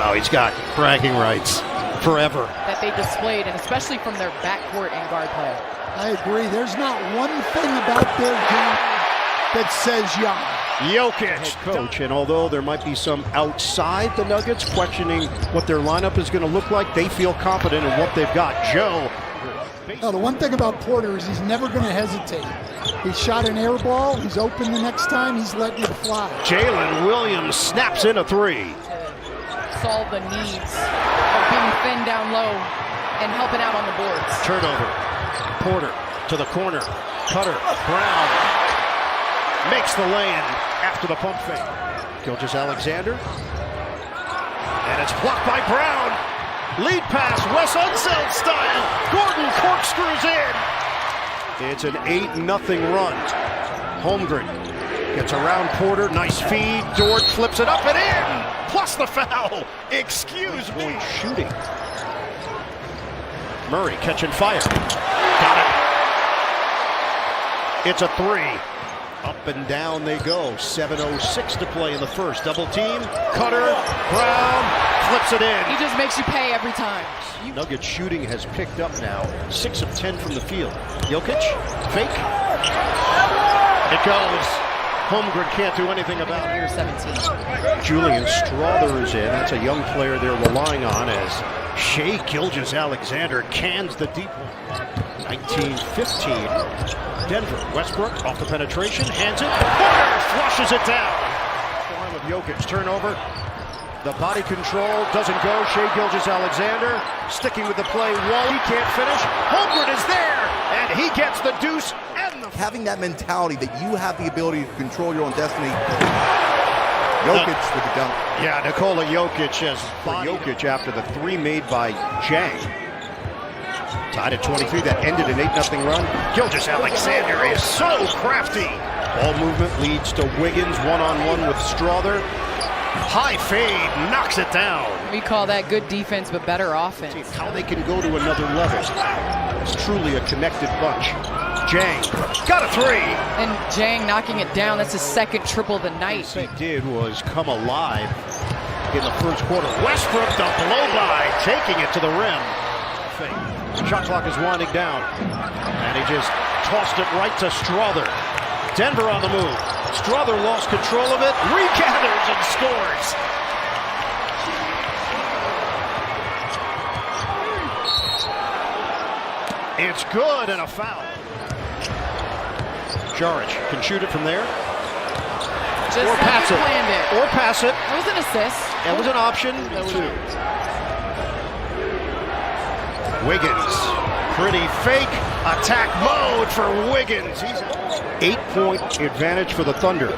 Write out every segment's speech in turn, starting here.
Oh, he's got bragging rights forever. That they displayed, and especially from their backcourt and guard play. I agree. There's not one thing about their game that says young. Jokic, coach, and although there might be some outside the Nuggets questioning what their lineup is going to look like, they feel confident in what they've got. Joe. No, the one thing about Porter is he's never going to hesitate. He shot an air ball. He's open the next time. He's letting it fly. Jalen Williams snaps in a three. To solve the needs of being thin down low and helping out on the boards. Turnover. Porter to the corner. Cutter. Brown makes the lay-in after the pump fake. Gilgeous-Alexander. And it's blocked by Brown. Lead pass, Wes Unseld style. Gordon corkscrews in. It's an 8-0 run. Holmgren gets around Porter. Nice feed. Dort flips it up and in. Plus the foul. Excuse me. Shooting. Murray catching fire. Got it. It's a three. Up and down they go. 7:06 to play in the first. Double team. Cutter. Brown flips it in. He just makes you pay every time. Nuggets shooting has picked up now. 6 of 10 from the field. Jokic. Fake. It goes. Holmgren can't do anything about it. Year 17. Julian Strawther is in. That's a young player they're relying on as Shai Gilgeous-Alexander cans the deep one. 19-15. Denver. Westbrook off the penetration. Hands it. Porter flushes it down. Form of Jokic. Turnover. The body control doesn't go. Shai Gilgeous-Alexander sticking with the play. Wall. He can't finish. Holmgren is there. And he gets the deuce. And the having that mentality that you have the ability to control your own destiny. Jokic with the dunk. Yeah, Nikola Jokic has Jokic after the three made by Jang. Tied at 23, that ended an 8-0 run. Gilgeous-Alexander is so crafty. Ball movement leads to Wiggins one-on-one with Strawther. High fade, knocks it down. We call that good defense, but better offense. How they can go to another level. It's truly a connected bunch. Jang got a three. And Jang knocking it down. That's his second triple of the night. What he did was come alive in the first quarter. Westbrook, the blow-by, taking it to the rim. Shot clock is winding down. And he just tossed it right to Strawther. Denver on the move. Strawther lost control of it, regathers and scores. It's good and a foul. Jaric can shoot it from there. Just or pass it. Planned it. Or pass it. That was an assist. That was an option. That was Wiggins. Pretty fake. Attack mode for Wiggins. He's 8-point advantage for the Thunder.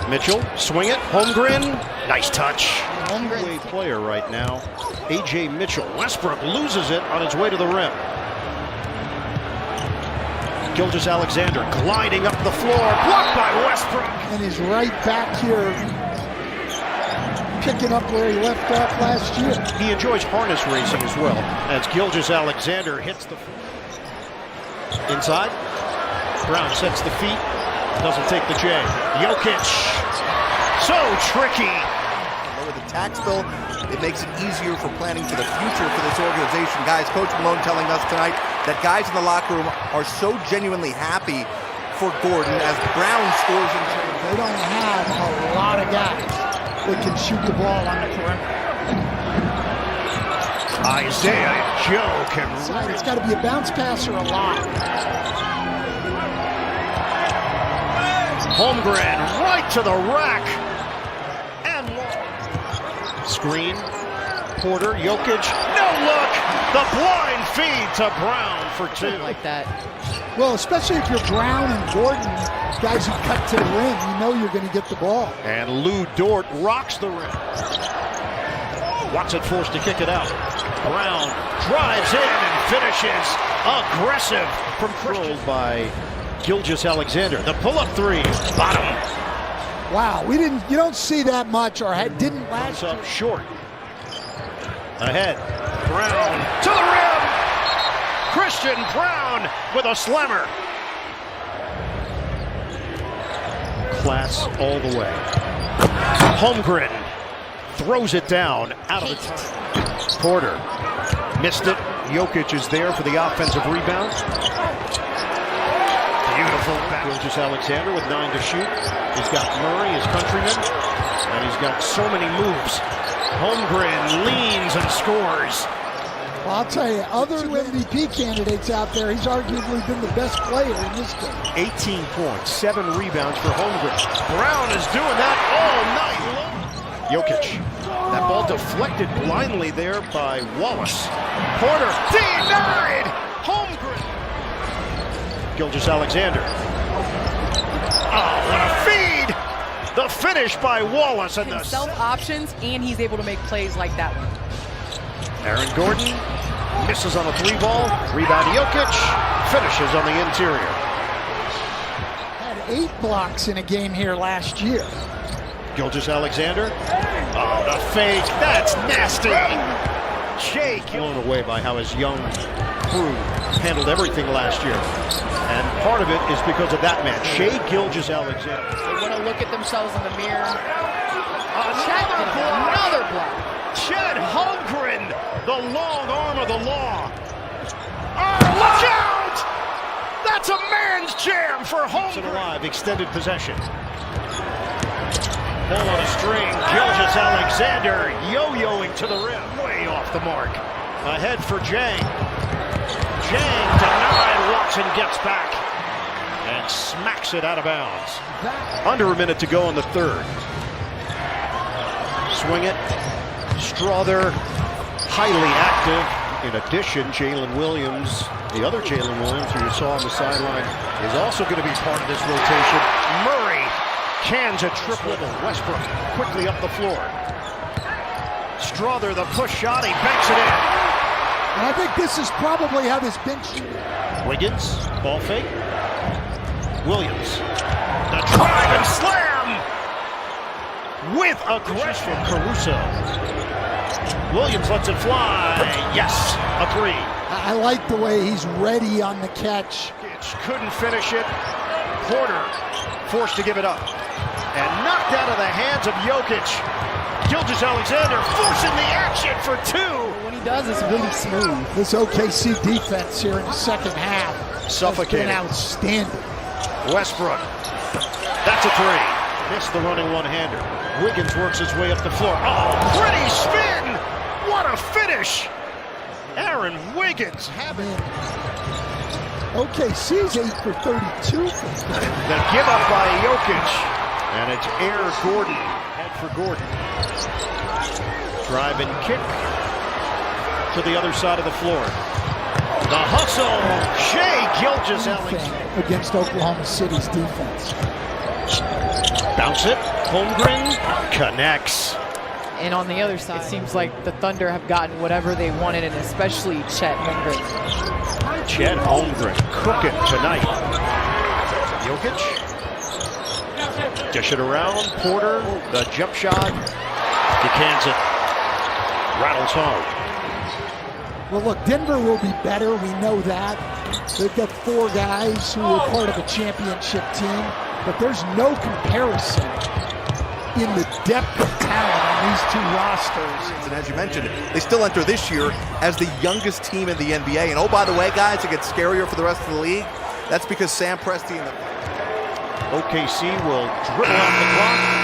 Mitchell, swing it. Holmgren. Nice touch. Holmgren player right now. A.J. Mitchell. Westbrook loses it on his way to the rim. Gilgeous-Alexander gliding up the floor. Blocked by Westbrook. And he's right back here, picking up where he left off last year. He enjoys harness racing as well, as Gilgeous-Alexander hits the inside. Brown sets the feet, doesn't take the J. Jokic, so tricky. Lower the tax bill, it makes it easier for planning for the future for this organization. Guys, Coach Malone telling us tonight that guys in the locker room are so genuinely happy for Gordon as Brown scores in turn. They don't have a lot of guys that can shoot the ball on the perimeter. Isaiah Joe can run. It's got to be a bounce passer a lot. Holmgren right to the rack. And long. Screen. Porter, Jokic, no look. The blind feed to Brown for two. Like that. Well, especially if you're Brown and Gordon, guys who cut to the rim, you know you're going to get the ball. And Lou Dort rocks the rim. Watson forced to kick it out. Brown drives in and finishes aggressive from Christian by Gilgeous-Alexander. The pull-up three, bottom. Wow, you don't see that much, or didn't last year. Up short. Ahead. Brown to the rim. Christian Brown with a slammer. Class all the way. Holmgren throws it down out of the time. Porter missed it. Jokic is there for the offensive rebound. Beautiful back. Gilgeous-Alexander with 9 to shoot. He's got Murray, his countryman, and he's got so many moves. Holmgren leans and scores. Well, I'll tell you, other MVP candidates out there, he's arguably been the best player in this game. 18 points, 7 rebounds for Holmgren. Brown is doing that all night long. Jokic, that ball deflected blindly there by Wallace. Porter denied. Holmgren. Gilgeous-Alexander. Oh, what a feed! The finish by Wallace and the Self options, and he's able to make plays like that one. Aaron Gordon misses on a 3-ball. Rebound Jokic. Finishes on the interior. Had 8 blocks in a game here last year. Gilgeous-Alexander. Oh, the fake. That's nasty. Shea blown away by how his young crew handled everything last year. And part of it is because of that man, Shea Gilgeous-Alexander. They want to look at themselves in the mirror. Another block. Chet Holmgren, the long arm of the law. Oh, watch out! That's a man's jam for Holmgren. Alive, extended possession. Ball on a string, Gilgeous-Alexander yo-yoing to the rim. Way off the mark. Ahead for Jang. Jang denied, Watson gets back and smacks it out of bounds. Under a minute to go in the third. Swing it. Strother, highly active. In addition, Jalen Williams, the other Jalen Williams who you saw on the sideline, is also going to be part of this rotation. Murray cans a triple. Westbrook quickly up the floor. Strother, the push shot, he banks it in. And I think this is probably how this bench. Wiggins, ball fake. Williams, the drive and slam with aggression. Caruso. Williams lets it fly. Yes, a 3. I like the way he's ready on the catch. Couldn't finish it. Porter forced to give it up. And knocked out of the hands of Jokic. Gilgeous-Alexander forcing the action for 2. When he does, it's really smooth. This OKC defense here in the second half suffocating. has been outstanding. Westbrook. That's a 3. Missed the running one-hander. Wiggins works his way up the floor. Oh, pretty spin! What a finish! Aaron Wiggins having OKC's 8 for 32. the give up by Jokic, and it's Air Gordon. Head for Gordon. Drive and kick to the other side of the floor. The hustle, Shea Gilgeous-Alexander against Oklahoma City's defense. Bounce it, Holmgren connects. And on the other side, it seems like the Thunder have gotten whatever they wanted, and especially Chet Holmgren. Chet Holmgren cooking tonight. Jokic. Dish it around. Porter, the jump shot. He cans it. Rattles home. Well, look, Denver will be better. We know that. They've got 4 guys who are part of a championship team, but there's no comparison in the depth of talent on these 2 rosters. And as you mentioned, they still enter this year as the youngest team in the NBA. And oh, by the way, guys, it gets scarier for the rest of the league. That's because Sam Presti and the OKC will dribble out the clock.